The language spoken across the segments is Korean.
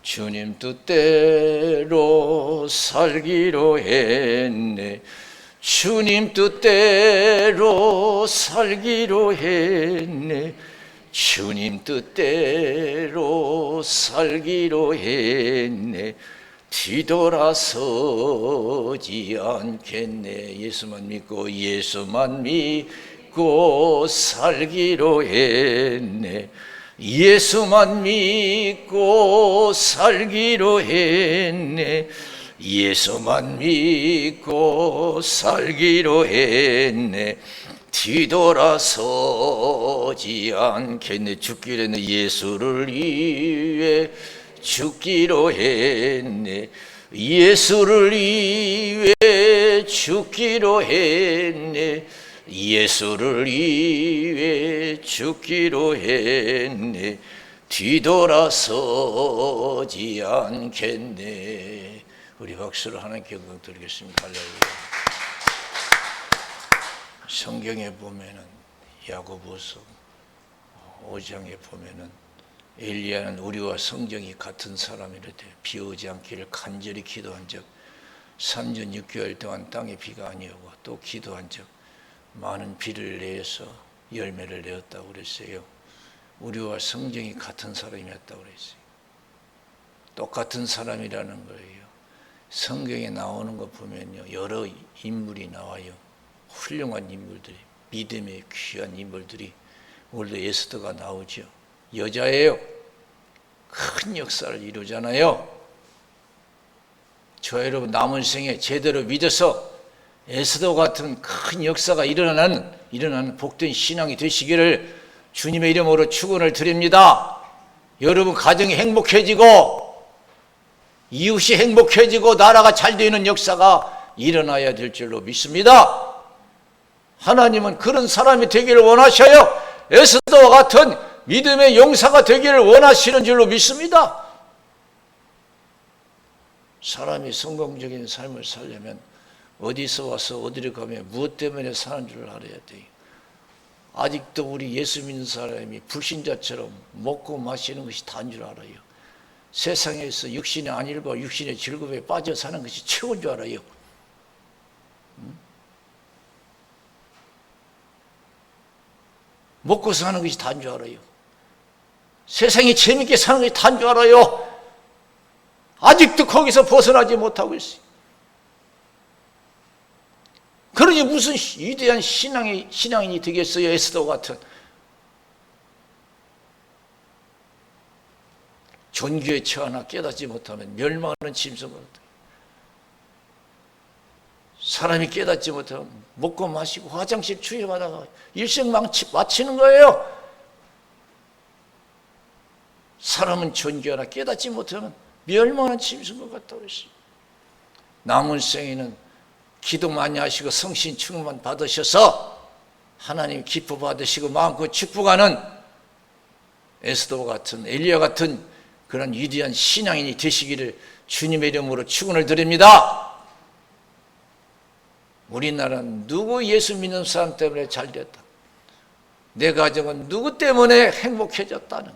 주님 뜻대로 살기로 했네. 주님 뜻대로 살기로 했네. 주님 뜻대로 살기로 했네. 뒤돌아서지 않겠네. 예수만 믿고 살기로 했네. 예수만 믿고 살기로 했네. 예수만 믿고 살기로 했네. 뒤돌아서지 않겠네. 죽기로 했네. 예수를 위해 죽기로 했네. 예수를 위해 죽기로 했네. 예수를 위해 죽기로 했네. 뒤돌아서지 않겠네. 우리 박수로 하나님께 영광 드리겠습니다. 할렐루야. 성경에 보면은 야고보서 5장에 보면은 엘리야는 우리와 성경이 같은 사람이라 비 오지 않기를 간절히 기도한 적, 3년 6개월 동안 땅에 비가 아니오고 또 기도한 적, 많은 비를 내서 열매를 내었다고 그랬어요. 우리와 성경이 같은 사람이었다고 그랬어요. 똑같은 사람이라는 거예요. 성경에 나오는 거 보면요, 여러 인물이 나와요. 훌륭한 인물들이, 믿음의 귀한 인물들이. 오늘도 에스더가 나오죠. 여자예요. 큰 역사를 이루잖아요. 저 여러분 남은 생에 제대로 믿어서 에스더 같은 큰 역사가 일어나는 복된 신앙이 되시기를 주님의 이름으로 축원을 드립니다. 여러분 가정이 행복해지고 이웃이 행복해지고 나라가 잘 되는 역사가 일어나야 될 줄로 믿습니다. 하나님은 그런 사람이 되기를 원하셔요. 에스더와 같은 믿음의 용사가 되기를 원하시는 줄로 믿습니다. 사람이 성공적인 삶을 살려면 어디서 와서 어디를 가면 무엇 때문에 사는 줄 알아야 돼요. 아직도 우리 예수 믿는 사람이 불신자처럼 먹고 마시는 것이 다인 줄 알아요. 세상에서 육신의 안일과 육신의 즐거움에 빠져 사는 것이 최고인 줄 알아요. 먹고 사는 것이 다인 줄 알아요. 세상이 재밌게 사는 것이 다인 줄 알아요. 아직도 거기서 벗어나지 못하고 있어요. 그러니 무슨 위대한 신앙인이 되겠어요. 에스더 같은. 존귀에 처하나 깨닫지 못하면 멸망하는 짐승과 같아요. 사람이 깨닫지 못하면 먹고 마시고 화장실 추위하다가 일생 마치는 거예요. 사람은 존귀하나 깨닫지 못하면 멸망하는 짐승과 같다고 했어요. 남은 생에는 기도 많이 하시고 성신 충만 받으셔서 하나님 기뻐 받으시고 마음껏 축복하는 에스더와 같은 엘리야 같은 그런 위대한 신앙인이 되시기를 주님의 이름으로 축원을 드립니다. 우리나라는 누구 예수 믿는 사람 때문에 잘 됐다, 내 가정은 누구 때문에 행복해졌다는,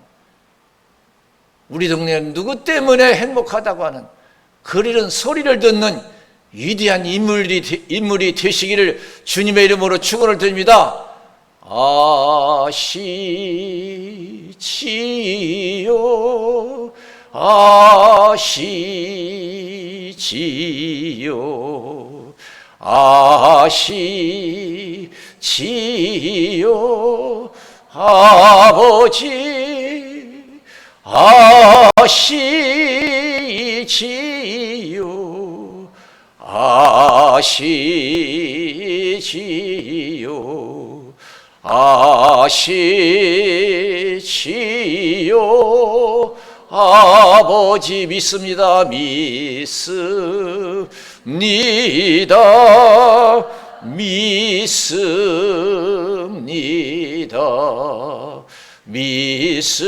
우리 동네는 누구 때문에 행복하다고 하는 그런 소리를 듣는 위대한 인물이 되시기를 주님의 이름으로 축원을 드립니다. 아시지요, 아시지요, 아시지요, 아버지 아시지요, 아시지요, 아시지요. 아버지 믿습니다. 믿습니다. 믿습니다. 믿습니다.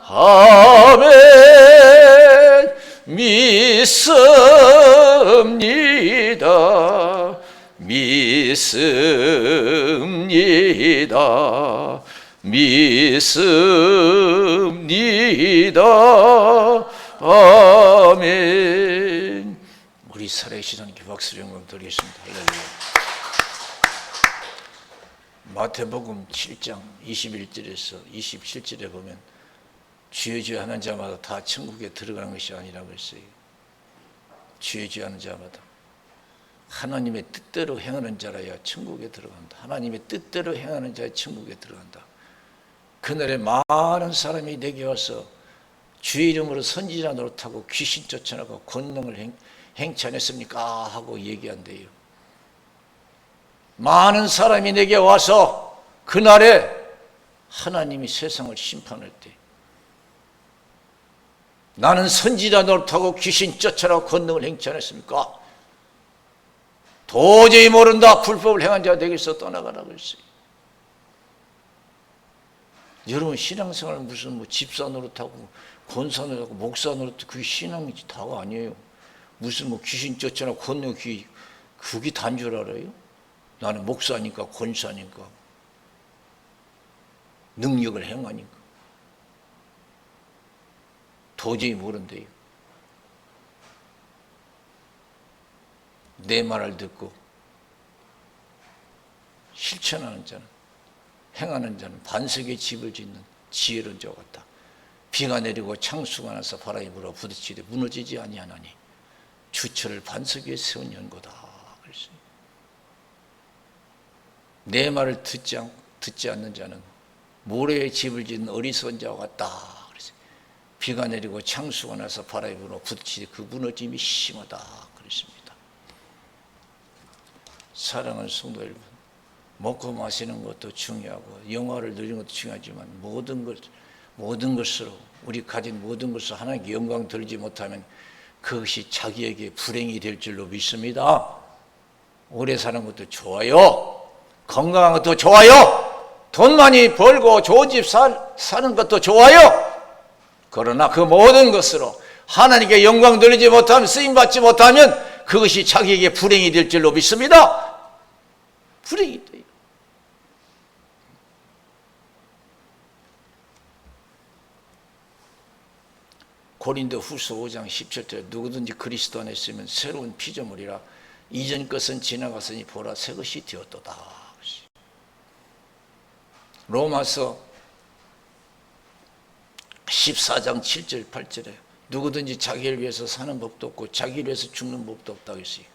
아멘. 믿습니다. 믿습니다. 믿습니다. 아멘. 우리 살아계신 하나님께 박수를 영광 드리겠습니다. 할렐루야. 마태복음 7장 21절에서 27절에 보면 주여 주여 하는 자마다 다 천국에 들어가는 것이 아니라고 했어요. 주여 주여 하는 자마다 하나님의 뜻대로 행하는 자라야 천국에 들어간다. 하나님의 뜻대로 행하는 자야 천국에 들어간다. 그날에 많은 사람이 내게 와서 주의 이름으로 선지자 노릇하고 귀신 쫓아나고 권능을 행치 않았습니까? 하고 얘기한대요. 많은 사람이 내게 와서 그날에 하나님이 세상을 심판할 때 나는 선지자 노릇하고 귀신 쫓아나고 권능을 행치 않았습니까? 도저히 모른다. 불법을 행한 자가 내게서 떠나가라고 했어요. 여러분 신앙생활은 무슨 뭐 집사 노릇하고 권사 노릇하고 목사 노릇하고 그게 신앙이지 다가 아니에요. 무슨 뭐 귀신 쫓아나 권능 그게 단 줄 알아요? 나는 목사니까 권사니까 능력을 행하니까 도저히 모른대요. 내 말을 듣고 실천하는 자는 행하는 자는 반석의 집을 짓는 지혜로운 자와 같다. 비가 내리고 창수가 나서 바람이 불어 부딪히되 무너지지 아니하나니 주처를 반석 위에 세운 연고다. 그랬어요. 내 말을 듣지 않는 자는 모래에 집을 짓는 어리석은 자와 같다. 그랬어요. 비가 내리고 창수가 나서 바람이 불어 부딪히되 그 무너짐이 심하다. 그랬습니다. 사랑하는 성도 여러분, 먹고 마시는 것도 중요하고 영화를 누리는 것도 중요하지만 모든 것으로 우리 가진 모든 것을 하나님께 영광 돌리지 못하면 그것이 자기에게 불행이 될 줄로 믿습니다. 오래 사는 것도 좋아요. 건강한 것도 좋아요. 돈 많이 벌고 좋은 집 사는 것도 좋아요. 그러나 그 모든 것으로 하나님께 영광 돌리지 못하면 쓰임받지 못하면 그것이 자기에게 불행이 될 줄로 믿습니다. 불행이 돼요. 고린도 후서 5장 17절에 누구든지 그리스도 안에 있으면 새로운 피조물이라 이전 것은 지나갔으니 보라 새 것이 되었도다. 로마서 14장 7절 8절에 누구든지 자기를 위해서 사는 법도 없고 자기를 위해서 죽는 법도 없다고 했어요.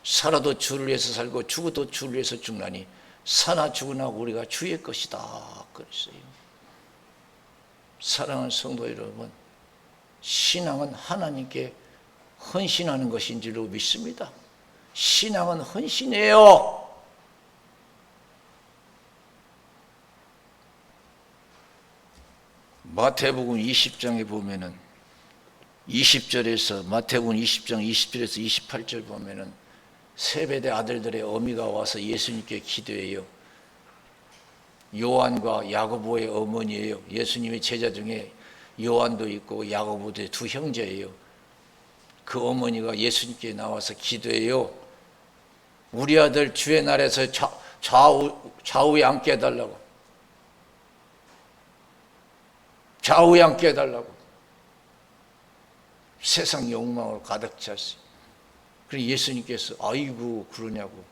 살아도 주를 위해서 살고 죽어도 주를 위해서 죽나니 사나 죽으나 우리가 주의 것이다. 그랬어요. 사랑하는 성도 여러분, 신앙은 하나님께 헌신하는 것인 줄로 믿습니다. 신앙은 헌신이에요. 마태복음 20장에 보면은 20절에서 마태복음 20장 20절에서 28절 보면은 세베대 아들들의 어미가 와서 예수님께 기도해요. 요한과 야고보의 어머니예요. 예수님의 제자 중에 요한도 있고 야고보도 두 형제예요. 그 어머니가 예수님께 나와서 기도해요. 우리 아들 주의 날에서 좌우에 앉게 해달라고. 좌우에 앉게 해달라고. 세상 욕망으로 가득 찼어요. 그래서 예수님께서 아이고 그러냐고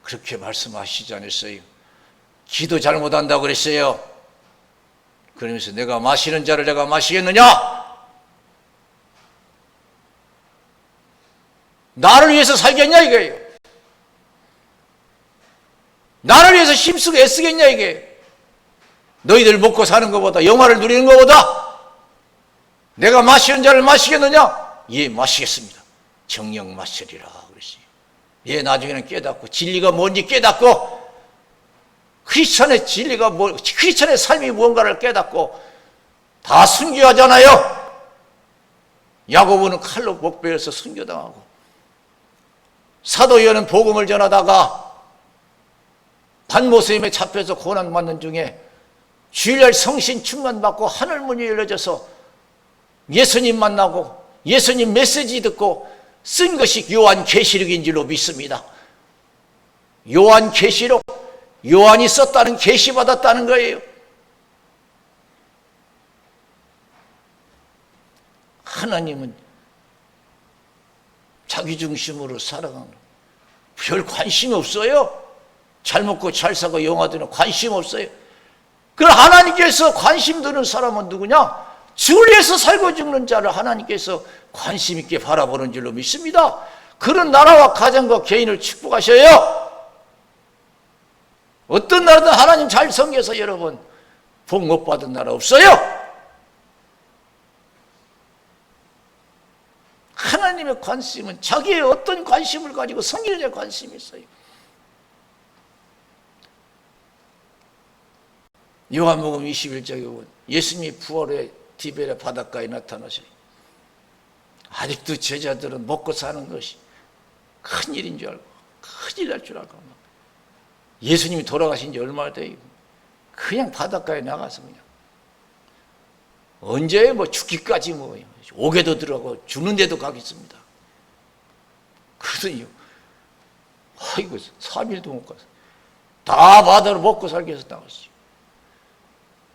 그렇게 말씀하시지 않았어요. 기도 잘못한다고 그랬어요. 그러면서 내가 마시는 자를 내가 마시겠느냐? 나를 위해서 살겠냐 이거예요. 나를 위해서 힘쓰고 애쓰겠냐 이게. 너희들 먹고 사는 것보다 영화를 누리는 것보다 내가 마시는 자를 마시겠느냐? 예, 마시겠습니다. 정녕 마시리라 그랬어요. 예, 나중에는 깨닫고 진리가 뭔지 깨닫고 크리스천의 진리가 크리스천의 삶이 무언가를 깨닫고 다 순교하잖아요. 야고보는 칼로 목베어서 순교당하고 사도 요한은 복음을 전하다가 반모섬에 잡혀서 고난받는 중에 주일날 성신 충만받고 하늘문이 열려져서 예수님 만나고 예수님 메시지 듣고 쓴 것이 요한계시록인 줄로 믿습니다. 요한계시록 요한이 썼다는, 계시받았다는 거예요. 하나님은 자기 중심으로 살아가는, 별 관심이 없어요. 잘 먹고 잘 사고 영화들은 관심 없어요. 그럼 하나님께서 관심 드는 사람은 누구냐? 주를 위해서 살고 죽는 자를 하나님께서 관심 있게 바라보는 줄로 믿습니다. 그런 나라와 가정과 개인을 축복하셔요. 어떤 나라든 하나님 잘 섬겨서 여러분 복 못 받은 나라 없어요. 하나님의 관심은 자기의 어떤 관심을 가지고 섬기는 데 관심이 있어요. 요한복음 21장에 보면 예수님이 부활의 디베레 바닷가에 나타나셔요. 아직도 제자들은 먹고 사는 것이 큰일인 줄 알고, 큰일 날 줄 알고, 예수님이 돌아가신 지 얼마나 돼요? 그냥 바닷가에 나가서 그냥 언제 뭐 죽기까지 뭐 옥에도 들어가고 죽는 데도 가겠습니다. 그러더니 아이고 3일도 못 가서 다 바다로 먹고 살기 위해서 나갔어요.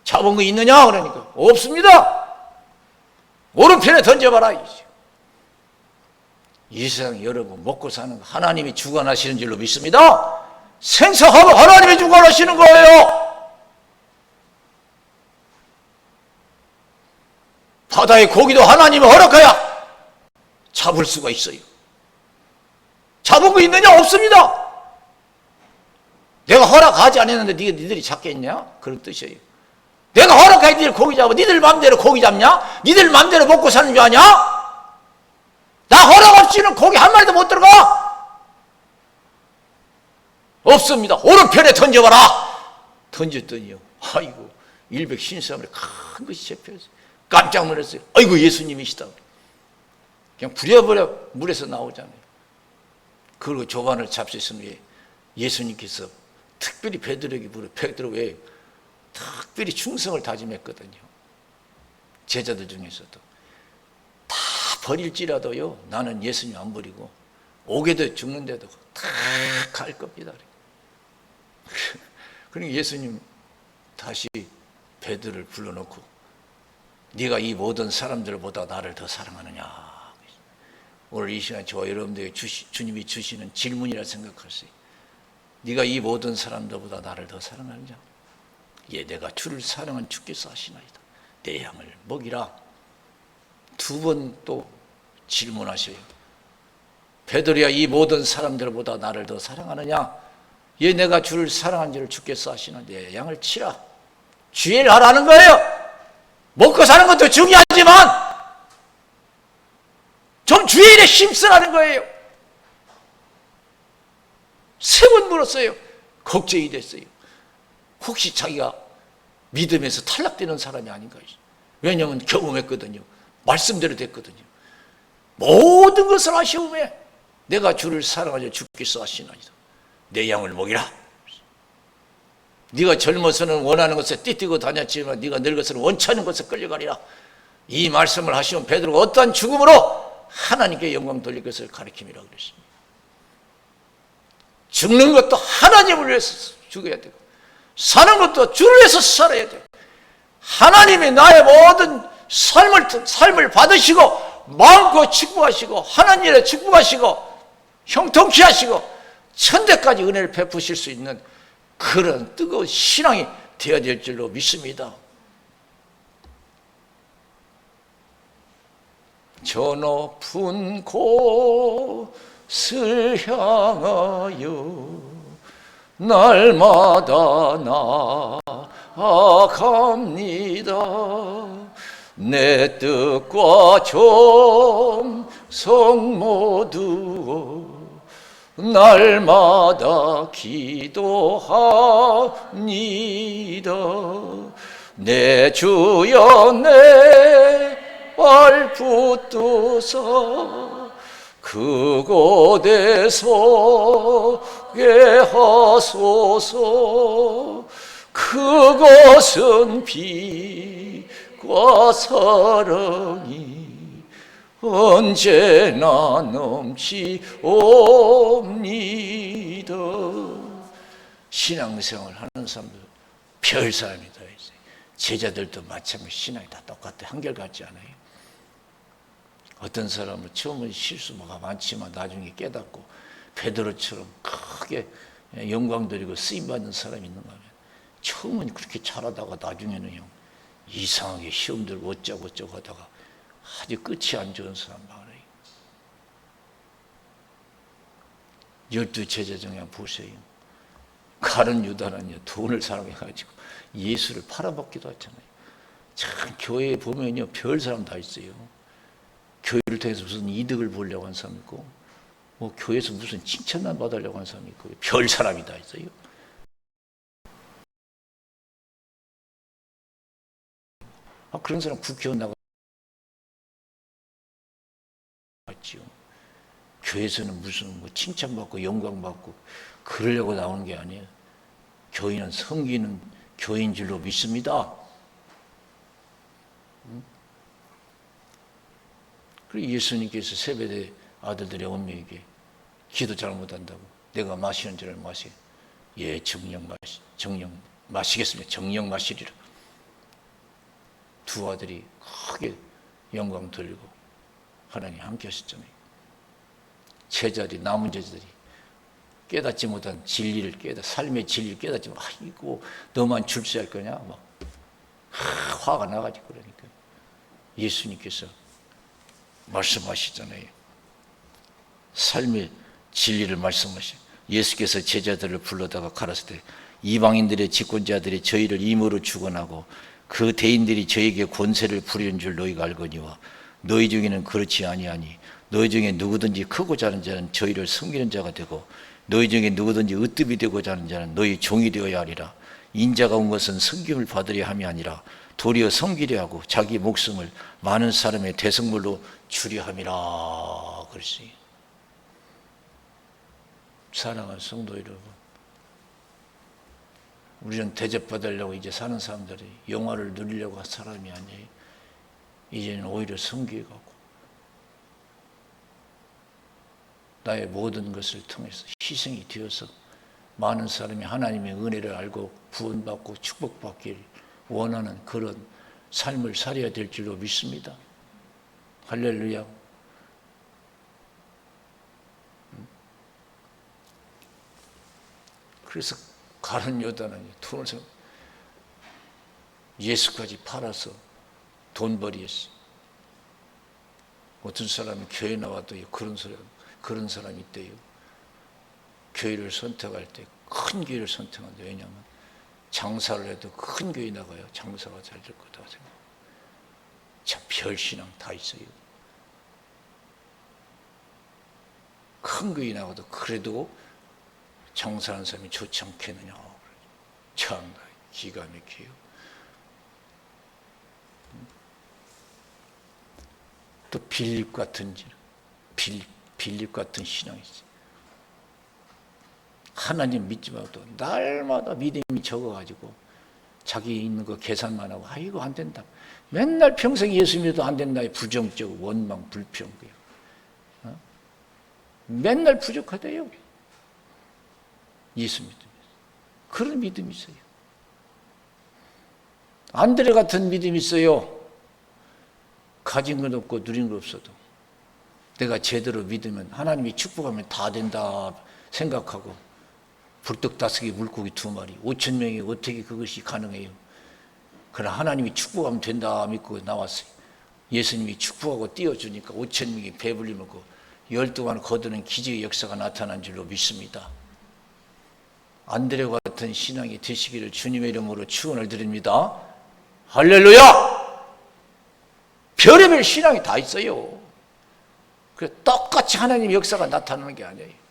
잡은 거 있느냐? 그러니까 없습니다. 오른편에 던져봐라. 이 세상 여러분 먹고 사는 거 하나님이 주관하시는 줄로 믿습니다. 생사하고 하나님이 주관하시는 거예요. 바다의 고기도 하나님이 허락해야 잡을 수가 있어요. 잡은 거 있느냐? 없습니다. 내가 허락하지 않았는데 니들이 잡겠냐? 그런 뜻이에요. 내가 허락하지 니들 고기 잡아. 니들 맘대로 고기 잡냐? 니들 맘대로 먹고 사는 줄 아냐? 나 허락 없이는 고기 한 마리도 못 들어가. 없습니다. 오른편에 던져봐라. 던졌더니요, 아이고 153마리 큰 것이 잡혀서 깜짝 놀랐어요. 아이고 예수님이시다. 그냥 부랴부랴 물에서 나오잖아요. 그리고 조반을 잡수신 예수님께서 특별히 베드로에게 베드로에 특별히 충성을 다짐했거든요. 제자들 중에서도 다 버릴지라도요, 나는 예수님 안 버리고 옥에도 죽는데도 다 갈 겁니다. 그러니까 예수님 다시 베드로를 불러놓고 네가 이 모든 사람들보다 나를 더 사랑하느냐. 오늘 이 시간 저와 여러분들에게 주님이 주시는 질문이라 생각하세요. 네가 이 모든 사람들보다 나를 더 사랑하느냐? 예, 내가 주를 사랑한 주께서 하시나이다. 내 양을 먹이라. 두 번 또 질문하셔요. 베드로야, 이 모든 사람들보다 나를 더 사랑하느냐? 예, 내가 주를 사랑한 줄을 주께서 아시나. 내 양을 치라. 주의를 하라는 거예요. 먹고 사는 것도 중요하지만 좀 주의에 힘쓰라는 거예요. 세 번 물었어요. 걱정이 됐어요. 혹시 자기가 믿음에서 탈락되는 사람이 아닌가. 왜냐하면 경험했거든요. 말씀대로 됐거든요. 모든 것을 아시오매 내가 주를 사랑하여 주께서 하시나이다. 내 양을 먹이라. 네가 젊어서는 원하는 것에 띠뛰고 다녔지만 네가 늙어서는 원치 않은 것에 끌려가리라. 이 말씀을 하시면 베드로가 어떠한 죽음으로 하나님께 영광 돌릴 것을 가르침이라고 그랬습니다. 죽는 것도 하나님을 위해서 죽어야 되고 사는 것도 주를 위해서 살아야 돼요. 하나님이 나의 모든 삶을 받으시고 마음껏 축복하시고 하나님 일에 축복하시고 형통케 하시고 천대까지 은혜를 베푸실 수 있는 그런 뜨거운 신앙이 되어야 될 줄로 믿습니다. 저 높은 곳을 향하여 날마다 나아갑니다. 내 뜻과 정성 모두 날마다 기도합니다. 내 주여 내 발 붙드사 그곳에 서게 하소서. 그곳은 빛과 사랑이 언제나 넘치옵니다. 신앙생활 하는 사람들 별 사람이 다 있어요. 제자들도 마찬가지 신앙이 다 똑같아. 한결같지 않아요. 어떤 사람은 처음은 실수가 많지만 나중에 깨닫고 베드로처럼 크게 영광 드리고 쓰임받는 사람이 있는가 하면 처음은 그렇게 잘하다가 나중에는 이상하게 시험 들고 어쩌고 하다가 아주 끝이 안 좋은 사람 많아요. 12 제자 중에 보세요. 가룟 유다는요, 돈을 사랑해가지고 예수를 팔아먹기도 하잖아요. 참 교회에 보면요, 별 사람 다 있어요. 교회를 통해서 무슨 이득을 보려고 하는 사람 있고, 뭐 교회에서 무슨 칭찬만 받으려고 하는 사람이 있고, 별 사람이 다 있어요. 그런 사람 국회의원 나갔지요. 교회에서는 무슨 뭐 칭찬받고 영광받고 그러려고 나오는 게 아니에요. 교인은 섬기는 교인 줄로 믿습니다. 그리고 예수님께서 세베대 아들들의 엄마에게 기도 잘못한다고 내가 마시는 줄을 마시. 예, 정령 마시겠습니다. 정령 마시리라. 두 아들이 크게 영광 돌리고 하나님 함께 하셨잖아요. 제자들이, 남은 제자들이 깨닫지 못한 진리를 삶의 진리를 깨닫지 못. 아이고 너만 출세할 거냐? 막 화가 나가지고 그러니까 예수님께서 말씀하시잖아요. 삶의 진리를 말씀하시. 예수께서 제자들을 불러다가 가라사대 이방인들의 집권자들이 저희를 임으로 주관하고 그 대인들이 저에게 권세를 부리는 줄 너희가 알거니와 너희 중에는 그렇지 아니하니 너희 중에 누구든지 크고자 하는 자는 저희를 섬기는 자가 되고 너희 중에 누구든지 으뜸이 되고자 하는 자는 너희 종이 되어야 하리라. 인자가 온 것은 섬김을 받으려 함이 아니라 도리어 섬기려 하고 자기 목숨을 많은 사람의 대성물로 주려 함이라. 그랬어요. 사랑하는 성도 여러분, 우리는 대접받으려고 이제 사는 사람들이 영화를 누리려고 한 사람이 아니에요. 이제는 오히려 섬기고 나의 모든 것을 통해서 희생이 되어서 많은 사람이 하나님의 은혜를 알고 구원받고 축복받기를 원하는 그런 삶을 살아야 될 줄로 믿습니다. 할렐루야. 그래서 가룟 유다는 돈을 예수까지 팔아서 돈벌이했어. 어떤 사람이 교회 나와도 그런 사람이 있대요. 교회를 선택할 때 큰 교회를 선택한다. 왜냐하면 장사를 해도 큰 교회 나가요. 장사가 잘 될 거다 생각. 참 별신앙 다 있어요. 큰 교회 나가도 그래도 장사하는 사람이 좋지 않겠느냐. 참 기가 막혀요. 또 빌립 같은 신앙이 있어요. 하나님 믿지 말고 날마다 믿음이 적어가지고 자기 있는 거 계산만 하고 아이고 안 된다. 맨날 평생 예수 믿어도 안 된다. 부정적 원망 불평. 맨날 부족하대요. 예수 믿으면서. 그런 믿음이 있어요. 안드레 같은 믿음이 있어요. 가진 건 없고 누린 건 없어도 내가 제대로 믿으면 하나님이 축복하면 다 된다 생각하고 불떡 5개 물고기 2마리 5,000명이 어떻게 그것이 가능해요? 그러나 하나님이 축복하면 된다 믿고 나왔어요. 예수님이 축복하고 띄워주니까 5,000명이 배불리 먹고 12만 거두는 기적의 역사가 나타난 줄로 믿습니다. 안드레와 같은 신앙이 되시기를 주님의 이름으로 축원을 드립니다. 할렐루야! 별의별 신앙이 다 있어요. 그래서 똑같이 하나님의 역사가 나타나는 게 아니에요.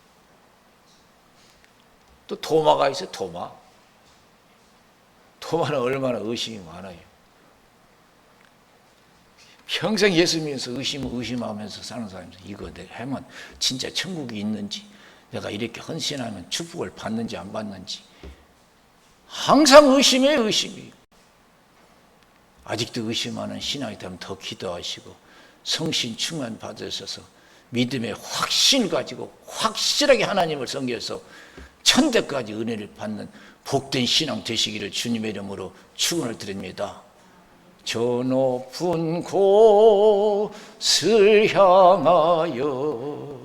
또 도마가 있어요. 도마는 얼마나 의심이 많아요. 평생 예수 믿으면서 의심하면서 사는 사람이 이거 내가 하면 진짜 천국이 있는지 내가 이렇게 헌신하면 축복을 받는지 안 받는지 항상 의심이에요. 아직도 의심하는 신앙이 되면 더 기도하시고 성신 충만 받으셔서 믿음의 확신 가지고 확실하게 하나님을 섬겨서 천대까지 은혜를 받는 복된 신앙 되시기를 주님의 이름으로 축원을 드립니다. 저 높은 곳을 향하여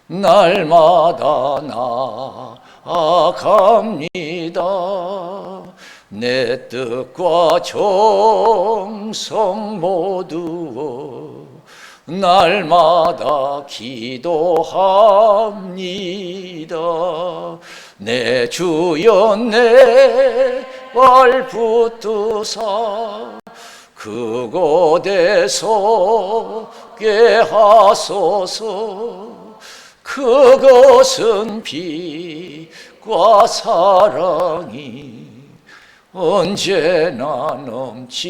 날마다 나아갑니다. 내 뜻과 정성 모두 날마다 기도합니다. 내 주여 내 발 붙드사 그곳에 서게 하소서. 그것은 빛과 사랑이 언제나 넘치옵니다.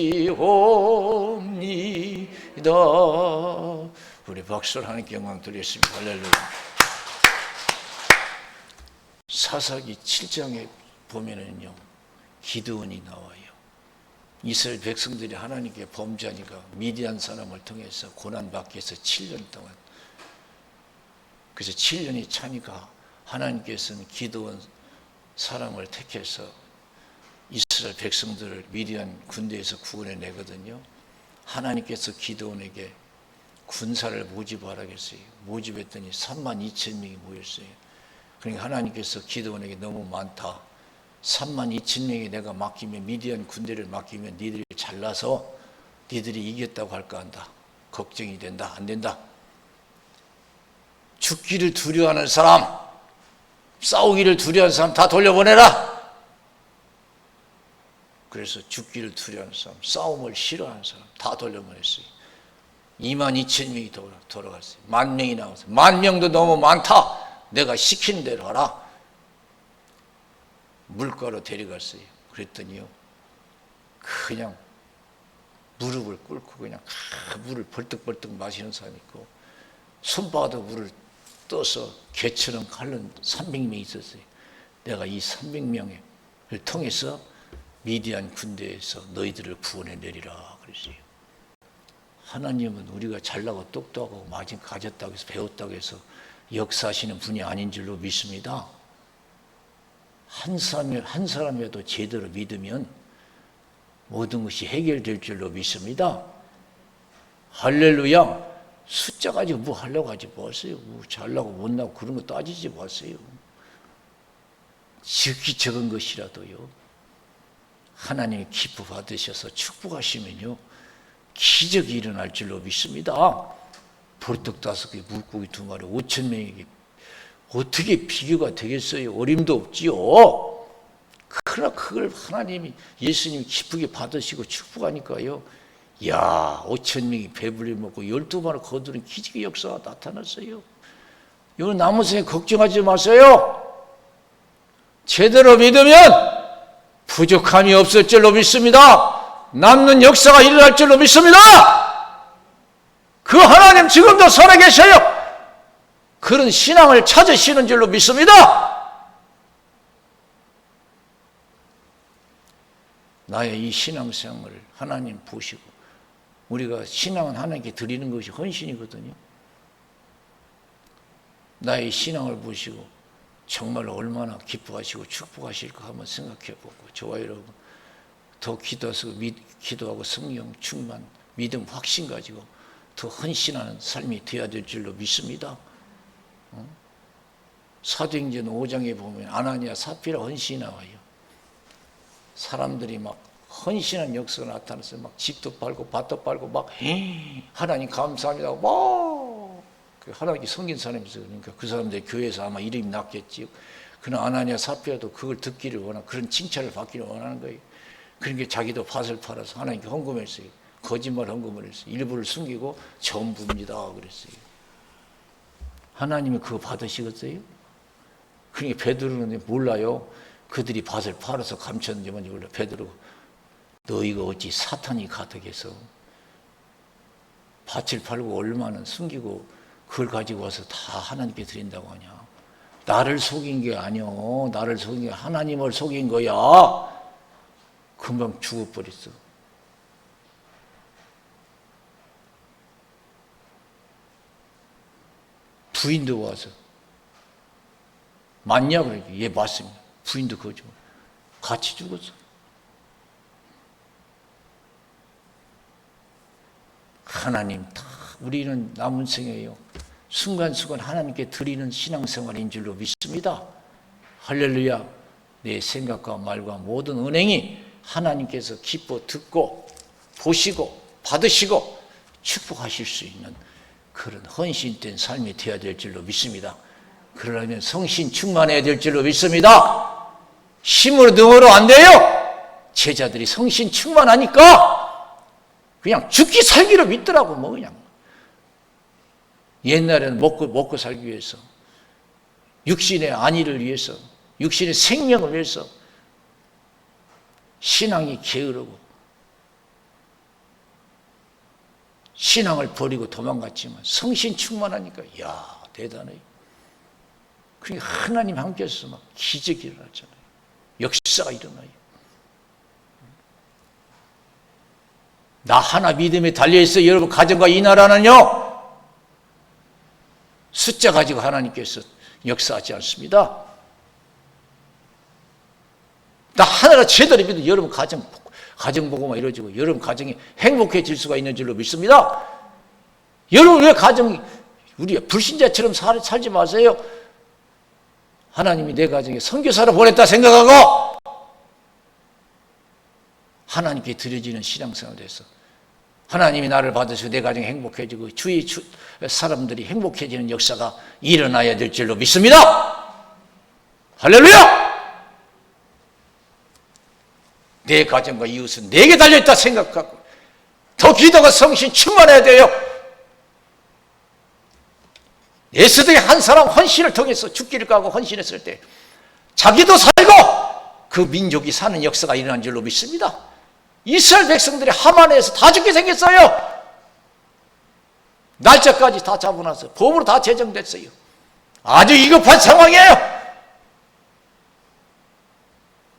우리 박수를 하나님께 영광 드리겠습니다. 할렐루야. 사사기 7장에 보면은요, 기드온이 나와요. 이스라엘 백성들이 하나님께 범죄하니까 미디안 사람을 통해서 고난받기 위해서 7년 동안, 그래서 7년이 차니까 하나님께서는 기드온 사람을 택해서 이스라엘 백성들을 미디안 군대에서 구원해 내거든요. 하나님께서 기드온에게 군사를 모집하라 했어요. 모집했더니 32,000명이 모였어요. 그러니까 하나님께서 기드온에게 너무 많다, 32,000명이 내가 맡기면, 미디안 군대를 맡기면 니들이 잘나서 니들이 이겼다고 할까 한다. 걱정이 된다. 안 된다. 죽기를 두려워하는 사람, 싸우기를 두려워하는 사람 다 돌려보내라. 그래서 죽기를 두려워하는 사람, 싸움을 싫어하는 사람 다 돌려보냈어요. 22,000명이 돌아갔어요. 10,000명이 나왔어요. 10,000명도 너무 많다. 내가 시킨 대로 하라. 물가로 데려갔어요. 그랬더니요, 그냥 무릎을 꿇고 그냥 물을 벌떡벌떡 마시는 사람이 있고, 손바닥 물을 떠서 개처럼 핥는 300명이 있었어요. 내가 이 300명을 통해서 미디안 군대에서 너희들을 구원해 내리라 그랬어요. 하나님은 우리가 잘나고 똑똑하고 마진 가졌다고 해서, 배웠다고 해서 역사하시는 분이 아닌 줄로 믿습니다. 한 사람이라도 제대로 믿으면 모든 것이 해결될 줄로 믿습니다. 할렐루야. 숫자 가지고 뭐 하려고 하지 마세요. 뭐 잘나고 못나고 그런 거 따지지 마세요. 지극히 적은 것이라도요, 하나님의 기뻐 받으셔서 축복하시면요, 기적이 일어날 줄로 믿습니다. 보리떡 5개, 물고기 2마리, 5,000명에게 어떻게 비교가 되겠어요? 어림도 없지요. 그러나 그걸 하나님이, 예수님이 기쁘게 받으시고 축복하니까요, 야, 5,000명이 배불리 먹고 12마리 거두는 기적의 역사가 나타났어요. 이거 남은 생에 걱정하지 마세요. 제대로 믿으면 부족함이 없을 줄로 믿습니다. 남는 역사가 일어날 줄로 믿습니다. 그 하나님 지금도 살아계셔요. 그런 신앙을 찾으시는 줄로 믿습니다. 나의 이 신앙생활을 하나님 보시고, 우리가 신앙은 하나님께 드리는 것이 헌신이거든요. 나의 신앙을 보시고 정말 얼마나 기뻐하시고 축복하실까 한번 생각해 보고, 저와 여러분 더 기도하고 성령 충만, 믿음 확신 가지고 더 헌신하는 삶이 되어야 될 줄로 믿습니다. 사도행전 5장에 보면 아나니아 사피라 헌신이 나와요. 사람들이 막 헌신한 역사가 나타났어요. 막 집도 팔고 밭도 팔고 막 하나님 감사합니다. 막 하나님께 섬긴 사람이 있어요. 그러니까 그 사람들 교회에서 아마 이름이 났겠지요. 그러나 아나니아 사피라도 그걸 듣기를 원하고 그런 칭찬을 받기를 원하는 거예요. 그러니까 자기도 밭을 팔아서 하나님께 헌금했어요. 거짓말 헌금을 했어요. 일부를 숨기고 전부입니다 그랬어요. 하나님이 그거 받으시겠어요? 그러니까 베드로는 몰라요. 그들이 밭을 팔아서 감췄는지 뭔지 몰라. 베드로, 너희가 어찌 사탄이 가득해서 밭을 팔고 얼마는 숨기고 그걸 가지고 와서 다 하나님께 드린다고 하냐. 나를 속인 게 아니오. 나를 속인 게 하나님을 속인 거야. 금방 죽어버렸어. 부인도 와서 맞냐? 그러지. 예, 맞습니다. 부인도 거짓말. 같이 죽었어. 하나님 다 우리는 남은 생이에요. 순간순간 하나님께 드리는 신앙생활인 줄로 믿습니다. 할렐루야. 내 생각과 말과 모든 은행이 하나님께서 기뻐 듣고 보시고 받으시고 축복하실 수 있는 그런 헌신된 삶이 되어야 될 줄로 믿습니다. 그러려면 성신 충만해야 될 줄로 믿습니다. 힘으로 능으로 안 돼요. 제자들이 성신 충만하니까 그냥 죽기 살기로 믿더라고. 뭐 그냥 옛날에는 먹고 살기 위해서, 육신의 안위를 위해서, 육신의 생명을 위해서 신앙이 게으르고 신앙을 버리고 도망갔지만 성신 충만하니까 야 대단해. 그러니까 하나님 함께해서 막 기적이 일어나잖아요. 역사가 일어나요. 나 하나 믿음에 달려있어. 여러분 가정과 이 나라는요 숫자 가지고 하나님께서 역사하지 않습니다. 나 하나가 제대로 믿어 여러분 가정보고만 이루어지고 여러분 가정이 행복해질 수가 있는 줄로 믿습니다. 여러분 왜 가정이 우리 불신자처럼 살지 마세요. 하나님이 내 가정에 선교사를 보냈다 생각하고 하나님께 드려지는 신앙생활에 대해서 하나님이 나를 받으시고 내 가정이 행복해지고 주위 사람들이 행복해지는 역사가 일어나야 될 줄로 믿습니다. 할렐루야! 내 가정과 이웃은 내게 달려있다 생각하고 더 기도가 성신 충만해야 돼요. 에스더의 한 사람 헌신을 통해서 죽기를 각오하고 헌신했을 때 자기도 살고 그 민족이 사는 역사가 일어난 줄로 믿습니다. 이스라엘 백성들이 하만에서 다 죽게 생겼어요. 날짜까지 다 잡아놔서 법으로 다 제정됐어요. 아주 위급한 상황이에요.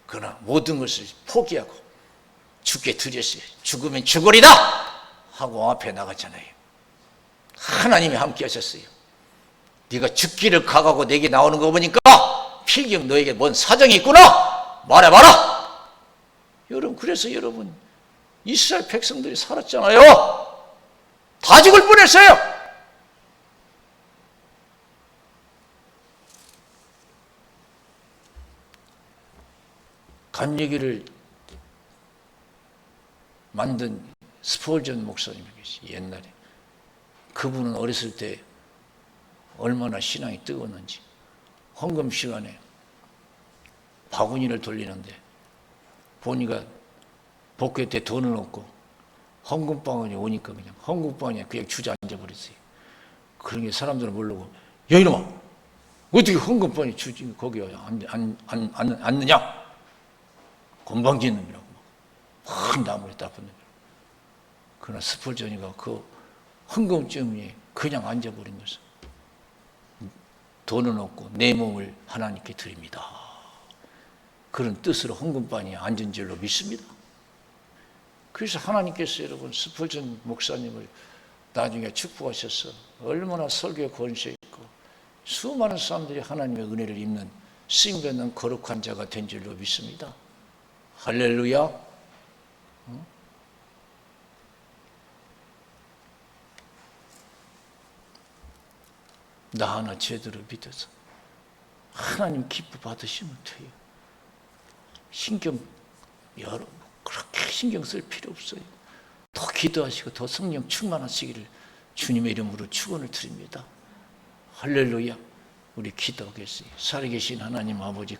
그러나 모든 것을 포기하고 죽게 드렸어요. 죽으면 죽으리다 하고 앞에 나갔잖아요. 하나님이 함께 하셨어요. 네가 죽기를 각오하고 내게 나오는 거 보니까 필경 너에게 뭔 사정이 있구나 말해봐라. 여러분 그래서 여러분 이스라엘 백성들이 살았잖아요. 다 죽을 뻔했어요. 간얘기를 만든 스폴전 목사님이 계시 옛날에 그분은 어렸을 때 얼마나 신앙이 뜨거웠는지 헌금 시간에 바구니를 돌리는데 보니까 복귀 때 돈은 없고 헌금방울이 오니까 그냥 헌금방울에 그냥 주저앉아 버렸어요. 그런 게 사람들은 모르고 야 이놈아 어떻게 헌금방울이 주지 거기에 앉느냐 건방진 놈이라고 막 나무에 딱 붙는 거예요. 그러나 스폴전이가 그 헌금증에 그냥 앉아버린 것은 돈은 없고 내 몸을 하나님께 드립니다. 그런 뜻으로 헌금방에 앉은 줄로 믿습니다. 그래서 하나님께서 여러분 스폴전 목사님을 나중에 축복하셔서 얼마나 설교에 권세 있고 수많은 사람들이 하나님의 은혜를 입는 쓰임받는 거룩한 자가 된 줄로 믿습니다. 할렐루야. 나 하나 제대로 믿어서 하나님 기뻐 받으시면 돼요. 여러분 그렇게 신경 쓸 필요 없어요. 더 기도하시고 더 성령 충만하시기를 주님의 이름으로 축원을 드립니다. 할렐루야. 우리 기도하겠어요. 살아계신 하나님 아버지